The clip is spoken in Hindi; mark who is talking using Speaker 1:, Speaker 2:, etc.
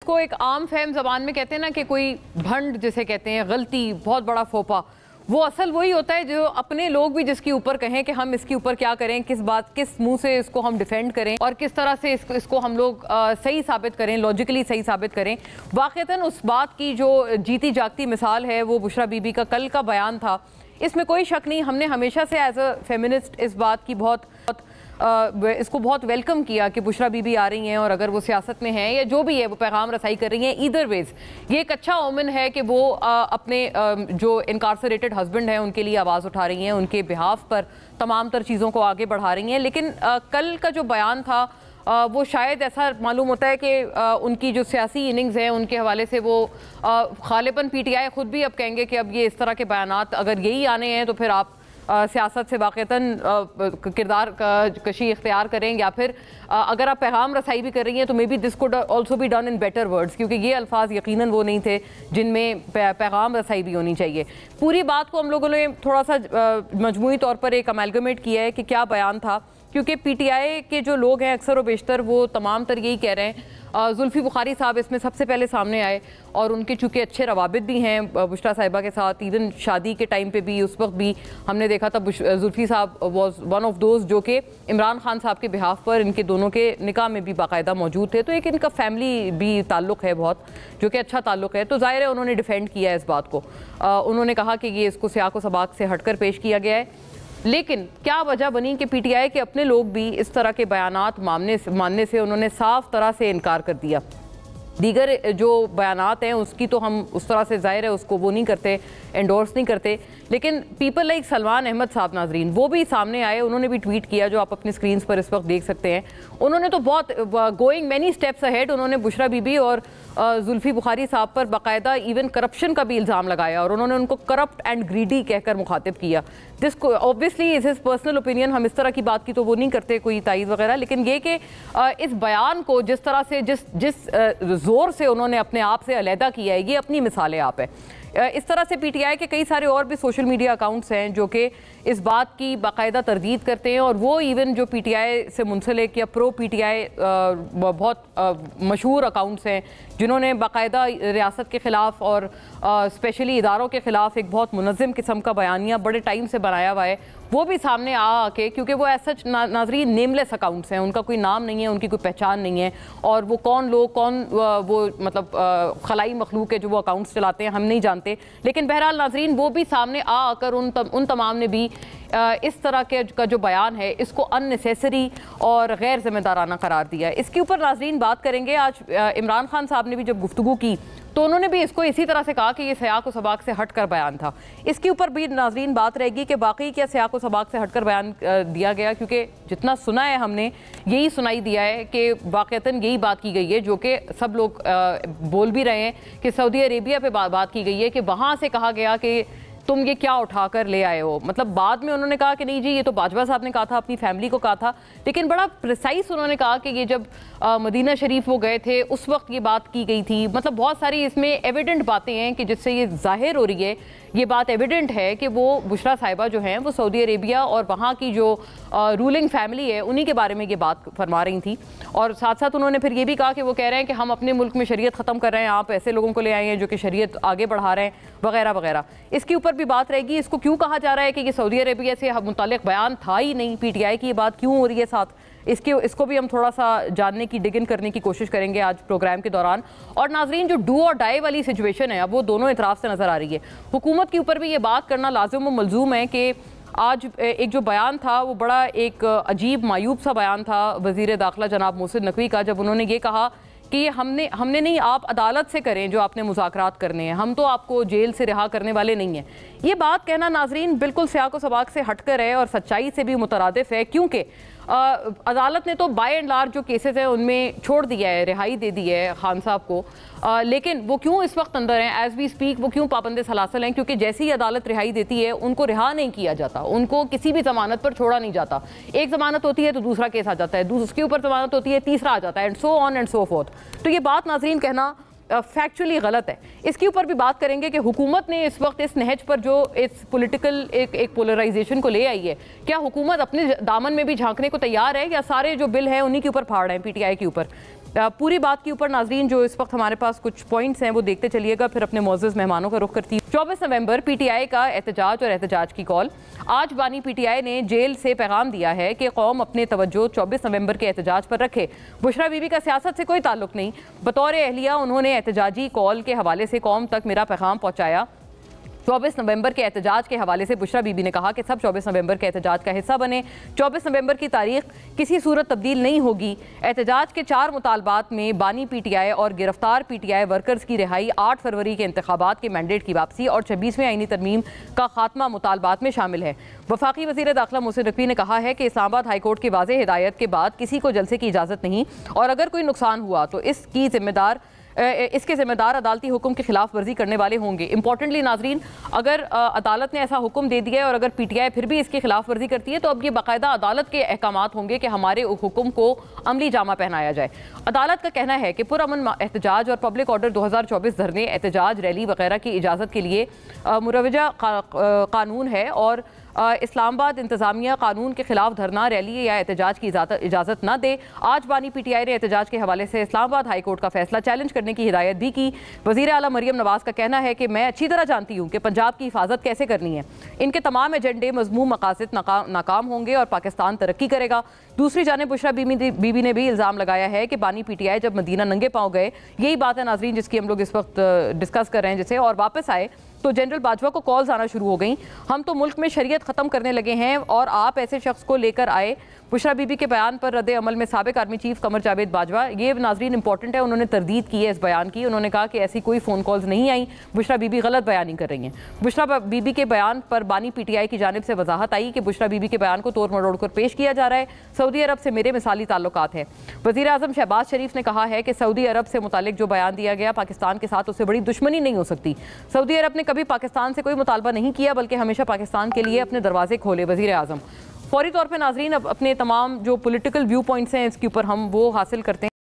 Speaker 1: जिसको एक आम फहम जबान में कहते हैं ना कि कोई भंड जिसे कहते हैं, गलती, बहुत बड़ा फोपा, वो असल वही होता है जो अपने लोग भी जिसके ऊपर कहें कि हम इसके ऊपर क्या करें, किस मुंह से इसको हम डिफेंड करें और किस तरह से इसको हम लोग सही साबित करें, लॉजिकली सही साबित करें। वाक़तन उस बात की जो जीती जागती मिसाल है वो बुशरा बीबी का कल का बयान था। इसमें कोई शक नहीं, हमने हमेशा से एज अ फेमिनिस्ट इस बात की इसको बहुत वेलकम किया कि बुशरा बीबी आ रही हैं और अगर वो सियासत में हैं या जो भी है वो पैगाम रसाई कर रही हैं। ईदर वेज ये एक अच्छा ओमन है कि वो अपने जो इनकारसरेटेड हस्बैंड हैं उनके लिए आवाज़ उठा रही हैं, उनके बिहाफ पर तमाम तर चीज़ों को आगे बढ़ा रही हैं। लेकिन कल का जो बयान था वो शायद ऐसा मालूम होता है कि उनकी जो सियासी इनिंग्स हैं उनके हवाले से वो गालिबन पीटीआई खुद भी अब कहेंगे कि अब ये इस तरह के बयानात अगर यही आने हैं तो फिर आप सियासत से वाक़तन किरदार कशी इख्तियार करें, या फिर अगर आप पैगाम रसाई भी कर रही हैं तो may be this could also be done in better words, क्योंकि ये अल्फाज यकीनन वो नहीं थे जिनमें पैगाम रसाई भी होनी चाहिए। पूरी बात को हम लोगों ने थोड़ा सा मजमूई तौर पर एक अमेलगमेट किया है कि क्या बयान था, क्योंकि पीटीआई के जो लोग हैं अक्सर व बेशतर वो तमाम तर यही कह रहे हैं। जुल्फी बुखारी साहब इसमें सबसे पहले सामने आए और उनके चूँकि अच्छे रवाबित भी हैं बुशरा साहिबा के साथ, इवन शादी के टाइम पे भी, उस वक्त भी हमने देखा था जुल्फी साहब वाज वन ऑफ दोज जो कि इमरान खान साहब के बिहाफ पर इनके दोनों के निकाह में भी बाकायदा मौजूद थे। तो एक इनका फैमिली भी ताल्लुक़ है बहुत, जो कि अच्छा ताल्लुक़ है। तो ज़ाहिर है उन्होंने डिफेंड किया है इस बात को। उन्होंने कहा कि ये इसको सियाक व सबाक से हटकर पेश किया गया है। लेकिन क्या वजह बनी कि पीटीआई के अपने लोग भी इस तरह के बयानात मानने से उन्होंने साफ तरह से इनकार कर दिया। दीगर जो बयानात हैं उसकी तो हम उस तरह से ज़ाहिर है उसको वो नहीं करते, एंडोर्स नहीं करते, लेकिन पीपल लाइक सलमान अहमद साहब नाजरीन वो भी सामने आए, उन्होंने भी ट्वीट किया जो आप अपनी स्क्रीन पर इस वक्त देख सकते हैं। उन्होंने तो बहुत गोइंग मैनी स्टेप्स अहेड, उन्होंने बुशरा बीबी और जुल्फी बुखारी साहब पर बाकायदा इवन करप्शन का भी इल्ज़ाम लगाया और उन्होंने उनको करप्ट एंड ग्रीडी कहकर मुखातिब किया। जिसको obviously is his personal opinion, हम इस तरह की बात की तो वो नहीं करते कोई तायीद वगैरह, लेकिन ये कि इस बयान को जिस तरह से जिस ज़ोर से उन्होंने अपने आप से अलहदा किया है, ये अपनी मिसाल आप है। इस तरह से पीटीआई के कई सारे और भी सोशल मीडिया अकाउंट्स हैं जो कि इस बात की बाकायदा तरदीद करते हैं और वो इवन जो पीटीआई से मुंसलिक या प्रो पीटीआई बहुत मशहूर अकाउंट्स हैं जिन्होंने बाकायदा रियासत के ख़िलाफ़ और स्पेशली इदारों के ख़िलाफ़ एक बहुत मुनज़्ज़म किस्म का बयानिया बड़े टाइम से बनाया हुआ है, वो भी सामने आके, क्योंकि वो ऐसा नाजरीन नेमलेस अकाउंट्स हैं, उनका कोई नाम नहीं है, उनकी कोई पहचान नहीं है और वो कौन वो मतलब खलाई मखलूक है जो वो अकाउंट्स चलाते हैं हम नहीं जानते। लेकिन बहरहाल नाजरीन वो भी सामने आकर उन तमाम ने भी इस तरह के का जो बयान है इसको अननेसेसरी और गैर जिम्मेदाराना करार दिया है। इसके ऊपर नाजरीन बात करेंगे। आज इमरान खान साहब ने भी जब गुफ्तगू की तो उन्होंने भी इसको इसी तरह से कहा कि ये सियाक व सबाक से हटकर बयान था। इसके ऊपर भी नाजरीन बात रहेगी कि बाकी क्या सियाक व सबाक से हटकर बयान दिया गया, क्योंकि जितना सुना है हमने यही सुनाई दिया है कि वाक़तन यही बात की गई है जो कि सब लोग बोल भी रहे हैं कि सऊदी अरेबिया पे बात की गई है कि वहाँ से कहा गया कि तुम ये क्या उठाकर ले आए हो। मतलब बाद में उन्होंने कहा कि नहीं जी ये तो बाजवा साहब ने कहा था, अपनी फैमिली को कहा था, लेकिन बड़ा प्रिसाइज उन्होंने कहा कि ये जब मदीना शरीफ वो गए थे उस वक्त ये बात की गई थी। मतलब बहुत सारी इसमें एविडेंट बातें हैं कि जिससे ये जाहिर हो रही है, ये बात एविडेंट है कि वो बुशरा साहिबा जो हैं वो सऊदी अरेबिया और वहाँ की जो रूलिंग फैमिली है उन्हीं के बारे में ये बात फरमा रही थी। और साथ साथ उन्होंने फिर ये भी कहा कि वो कह रहे हैं कि हम अपने मुल्क में शरीयत ख़त्म कर रहे हैं, आप ऐसे लोगों को ले आए हैं जो कि शरीयत आगे बढ़ा रहे हैं वगैरह वगैरह। इसके ऊपर भी बात रहेगी। इसको क्यों कहा जा रहा है कि ये सऊदी अरेबिया से मुताल्लिक़ बयान था ही नहीं, पीटीआई की ये बात क्यों हो रही है साथ, इसको भी हम थोड़ा सा जानने की डिग इन करने की कोशिश करेंगे आज प्रोग्राम के दौरान। और नाजरीन जो डू और डाई वाली सिचुएशन है अब वो दोनों इतराफ़ से नज़र आ रही है। हुकूमत के ऊपर भी ये बात करना लाजिम व मलजूम है कि आज एक जो बयान था वो बड़ा एक अजीब मायूब सा बयान था वज़ीर दाखिला जनाब मोहसिन नकवी का, जब उन्होंने ये कहा कि हमने नहीं, आप अदालत से करें जो आपने मुज़ाकरात करने हैं, हम तो आपको जेल से रिहा करने वाले नहीं हैं। ये बात कहना नाजरीन बिल्कुल सियाक व सबाक से हटकर है और सच्चाई से भी मुतरादिफ है, क्योंकि अदालत ने तो बाय एंड लार्ज जो केसेस हैं उनमें छोड़ दिया है, रिहाई दे दी है खान साहब को। लेकिन वो क्यों इस वक्त अंदर हैं एज वी स्पीक, वो क्यों पाबंद सलासल हैं? क्योंकि जैसे ही अदालत रिहाई देती है उनको रिहा नहीं किया जाता, उनको किसी भी जमानत पर छोड़ा नहीं जाता। एक जमानत होती है तो दूसरा केस आ जाता है, उसके ऊपर जमानत होती है, तीसरा आ जाता है, and so on and so fourth. तो ये बात नाजरीन कहना फैक्चुअली गलत है। इसके ऊपर भी बात करेंगे कि हुकूमत ने इस वक्त इस नहज पर जो इस पॉलिटिकल एक पोलराइजेशन को ले आई है, क्या हुकूमत अपने दामन में भी झांकने को तैयार है या सारे जो बिल हैं उन्हीं के ऊपर फाड़ रहे हैं पीटीआई के ऊपर? पूरी बात के ऊपर नाजरीन जो इस वक्त हमारे पास कुछ पॉइंट्स हैं वो देखते चलिएगा, फिर अपने मोअज़्ज़ज़ मेहमानों का रुख करती है। 24 नवंबर पीटीआई का एहतजाज और एहतजाज की कॉल। आज बानी पीटीआई ने जेल से पैगाम दिया है कि कौम अपने तवज्जो 24 नवंबर के एहतजाज पर रखे। बुशरा बीबी का सियासत से कोई ताल्लुक नहीं। बतौर एहलिया उन्होंने एहतजाजी कॉल के हवाले से कौम तक मेरा पैगाम पहुँचाया। 24 नवंबर के एहतजाज के हवाले से बुशरा बीबी ने कहा कि सब 24 नवंबर के एहतजाज का हिस्सा बने। 24 नवंबर की तारीख किसी सूरत तब्दील नहीं होगी। एहतजाज के 4 मुतालबात में बानी पीटीआई और गिरफ्तार पीटीआई वर्कर्स की रिहाई, 8 फरवरी के इंतखाबात के मैंडेट की वापसी और 26वें आईनी तरमीम का खात्मा मुतालबात में शामिल है। वफाकी वज़ीर दाखिला मोहसिन नकवी ने कहा है कि इस्लामाबाद हाईकोर्ट की वाज़ेह हिदायत के बाद किसी को जलसे की इजाज़त नहीं और अगर कोई नुकसान हुआ तो इसके जिम्मेदार अदालती हुक्म की खिलाफ वर्जी करने वाले होंगे। इंपॉर्टेंटली नाजरीन, अगर अदालत ने ऐसा हुक्म दे दिया है और अगर पीटीआई फिर भी इसकी खिलाफ वर्जी करती है तो अब ये बाकायदा अदालत के अहकामात होंगे कि हमारे हुक्म को अमली जामा पहनाया जाए। अदालत का कहना है कि पुरअमन एहतजाज और पब्लिक ऑर्डर 2024 धरने, एहतजाज, रैली वगैरह की इजाज़त के लिए मुरवजा कानून है और इस्लामाबाद इंतजामिया कानून के खिलाफ धरना, रैली या एहतजाज की इजाज़त न दे। आज बानी पीटीआई ने एहतजाज के हवाले से इस्लामाबाद हाई कोर्ट का फैसला चैलेंज करने की हिदायत भी की। वज़ीर आला मरियम नवाज का कहना है कि मैं अच्छी तरह जानती हूँ कि पंजाब की हिफाजत कैसे करनी है। इनके तमाम एजेंडे मज़मूम मकासद नाकाम होंगे और पाकिस्तान तरक्की करेगा। दूसरी जानिब बुशरा बीबी ने भी इल्ज़ाम लगाया है कि बानी पीटीआई जब मदीना नंगे पाँव गए, यही बात है नाजरीन जिसकी हम लोग इस वक्त डिस्कस कर रहे हैं, जिसे और वापस आए तो जनरल बाजवा को कॉल्स आना शुरू हो गई। हम तो मुल्क में शरीयत ख़त्म करने लगे हैं और आप ऐसे शख्स को लेकर आए। बुशरा बीबी के बयान पर रद्द अमल में साबिक आर्मी चीफ कमर जावेद बाजवा, ये नाजरीन इंपॉर्टेंट है, उन्होंने तरदीद की है इस बयान की। उन्होंने कहा कि ऐसी कोई फ़ोन कॉल्स नहीं आई, बुशरा बीबी गलत बयानी कर रही हैं। बुशरा बीबी के बयान पर बानी पीटीआई की जानिब से वजाहत आई कि बुशरा बीबी के बयान को तोड़ मरोड़ कर पेश किया जा रहा है। सऊदी अरब से मेरे मिसाली ताल्लुकात हैं। वज़ीर आज़म शहबाज शरीफ ने कहा है कि सऊदी अरब से मुतालिक जो बयान दिया गया, पाकिस्तान के साथ उससे बड़ी दुश्मनी नहीं हो सकती। सऊदी अरब ने कभी पाकिस्तान से कोई मुतालबा नहीं किया बल्कि हमेशा पाकिस्तान के लिए अपने दरवाजे खोले। वज़ीर आज़म फौरी तौर पर नाजरीन अब अपने तमाम जो पॉलिटिकल व्यू पॉइंट्स हैं इसके ऊपर हम वो हासिल करते हैं।